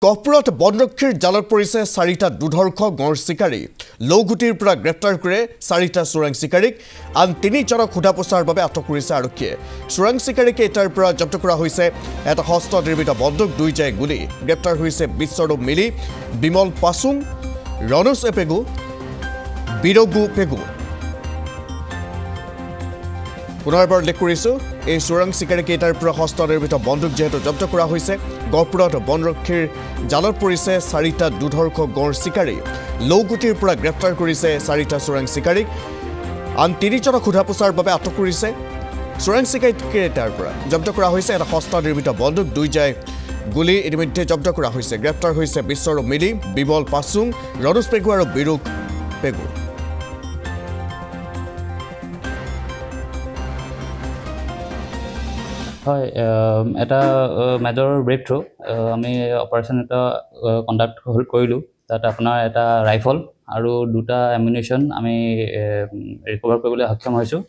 গহপুৰত বনৰক্ষীৰ জালত পৰিছে 4টা দুধৰ্ষ গঁড় চিকাৰী লৌগুটিৰ পৰা গ্ৰেপ্তাৰ কৰে 4টা চোৰাং চিকাৰীক আন 3জনক সোধা পোছাৰ বাবে আটক কৰিছে আৰক্ষীয়ে চোৰাং চিকাৰীক এটাৰ পৰা জব্দ কৰা হৈছে এটা হস্ত নিৰ্মিত বন্দুক 2 গুলি গ্ৰেপ্তাৰ হৈছে বিশ্বৰো মিলি বিমল পাছুং ৰনস এপেগু বিৰগু পেগু পুনৰবাৰ উল্লেখ কৰিছো এই চোৰাং চিকাৰীক এটাৰ পৰা হস্ত নিৰ্মিত বন্দুক যেহেতু জব্দ কৰা হৈছে গহপুৰত বনৰক্ষীৰ জালত পৰিছে 4টা দুধৰ্ষ গঁড় চিকাৰী লৌগুটিৰ পৰা গ্ৰেপ্তাৰ কৰিছে 4টা চোৰাং চিকাৰীক আন 3জনক সোধা পোছাৰ বাবে আটক কৰিছে চোৰাং চিকাৰীক এটাৰ পৰা জব্দ কৰা হৈছে এটা হস্ত নিৰ্মিত বন্দুক 2 গুলি ইতিমধ্যে জব্দ কৰা হৈছে গ্ৰেপ্তাৰ হৈছে বিশ্বৰো মিলি বিমল পাছুং ৰনস পেগু আৰু বিৰুক পেগু হয় এটা মেজৰ ব্ৰেক থ্ৰু আমি অপাৰেশ্যন এটা কণ্ডাক্ট কৰিলোঁ তাত আপোনাৰ এটা ৰাইফল আৰু 2টা এমিউনিশ্যন আমি ৰিকভাৰ কৰিবলৈ সক্ষম হৈছোঁ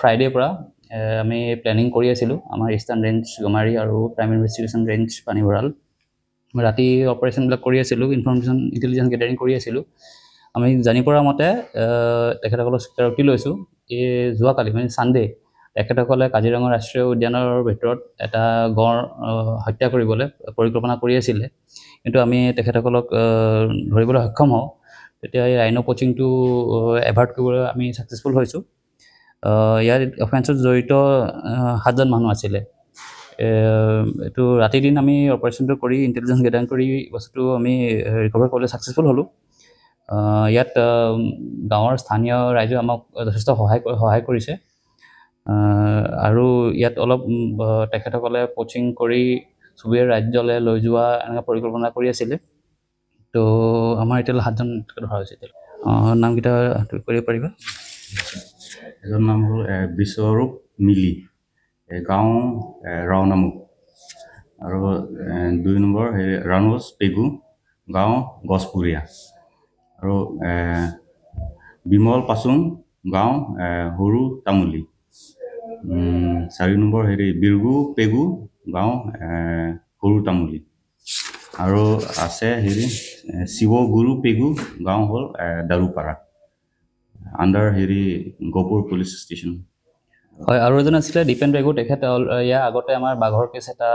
ফ্ৰাইডেৰ পৰা আমি প্লেনিং কৰি আছিলোঁ আমাৰ ইষ্টাৰ্ণ ৰেঞ্জ গমাৰী আৰু প্ৰাইম ইনভেষ্টিগেশ্যন ৰেঞ্জ পানীভঁৰাল ৰাতি অপাৰেশ্যনবিলাক কৰি আছিলোঁ ইণ্টেলিজেঞ্চ গেডাৰিং কৰি আছিলোঁ আমি জানি পৰা মতে তেখেতসকলক স্বীকাৰোক্তি লৈছোঁ এই যোৱাকালি মানে ছানডে তেখেতসকলে কাজিৰঙা ৰাষ্ট্ৰীয় উদ্যানৰ ভিতৰত এটা গঁড় হত্যা কৰিবলৈ পৰিকল্পনা কৰি আছিলে কিন্তু আমি তেখেতসকলক ধৰিবলৈ সক্ষম হওঁ তেতিয়া এই ৰাইনো পচিংটো এভাৰ্ট কৰিবলৈ আমি ছাকচেছফুল হৈছোঁ ইয়াৰ অফেন্সত জড়িত 7জন মানুহ আছিলে এইটো ৰাতি দিন আমি অপাৰেশ্যনটো কৰি ইণ্টেলিজেঞ্চ গেডাৰিং কৰি বস্তুটো আমি ৰিকভাৰ কৰিবলৈ ছাকচেছফুল হ'লোঁ ইয়াত গাঁৱৰ স্থানীয় ৰাইজে আমাক যথেষ্ট সহায় কৰিছে আৰু ইয়াত অলপ তেখেতসকলে কোচিং কৰি চুবুৰীয়া ৰাজ্যলৈ লৈ যোৱা এনেকুৱা পৰিকল্পনা কৰি আছিলে তো আমাৰ এতিয়া 7জন ধৰা হৈছে নামকেইটা কৰিব পাৰিবা এজন নাম হ'ল বিশ্বৰূপ মিলি গাঁও ৰাওনামুখ আৰু 2 নম্বৰ ৰানস পেগু গাঁও গছপুৰীয়া আৰু বিমল পাছুং গাঁও সৰু তামুলী 4 নম্বৰ বিৰগু পেগু গাঁও সৰু তামুলী আৰু আছে শিৱগুৰু পেগু গাঁও হ'ল দাৰুপাৰা আণ্ডাৰ গহপুৰ পুলিচ ষ্টেচন হয় আৰু এজন আছিলে দীপেন পেগু তেখেত ইয়াৰ আগতে আমাৰ বাঘৰ কেছ এটা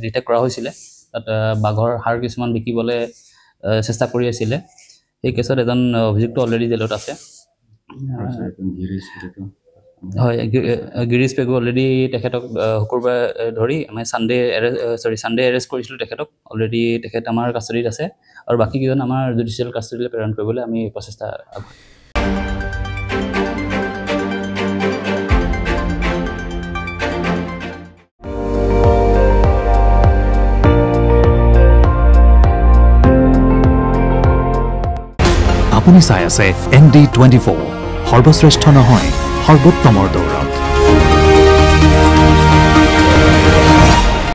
ডিটেক্ট কৰা হৈছিলে তাত বাঘৰ হাড় কিছুমান বিকিবলৈ চেষ্টা কৰি আছিলে এই কেছত এজন অভিযুক্ত অলৰেডি জেলত আছে হয় গিৰিশ পেগু অলৰেডি তেখেতক শুকুৰবাৰে ধৰি আমি ছানডে এৰেষ্ট কৰিছিলোঁ তেখেতক অলৰেডি তেখেত আমাৰ কাষ্টডিত আছে আৰু বাকীকেইজন আমাৰ জুডিচিয়েল কাষ্টডিলৈ প্ৰেৰণ কৰিবলৈ আমি প্ৰচেষ্টা আপুনি চাই আছে ND24 সৰ্বশ্ৰেষ্ঠ নহয় সৰ্বোত্তমৰ দৌৰত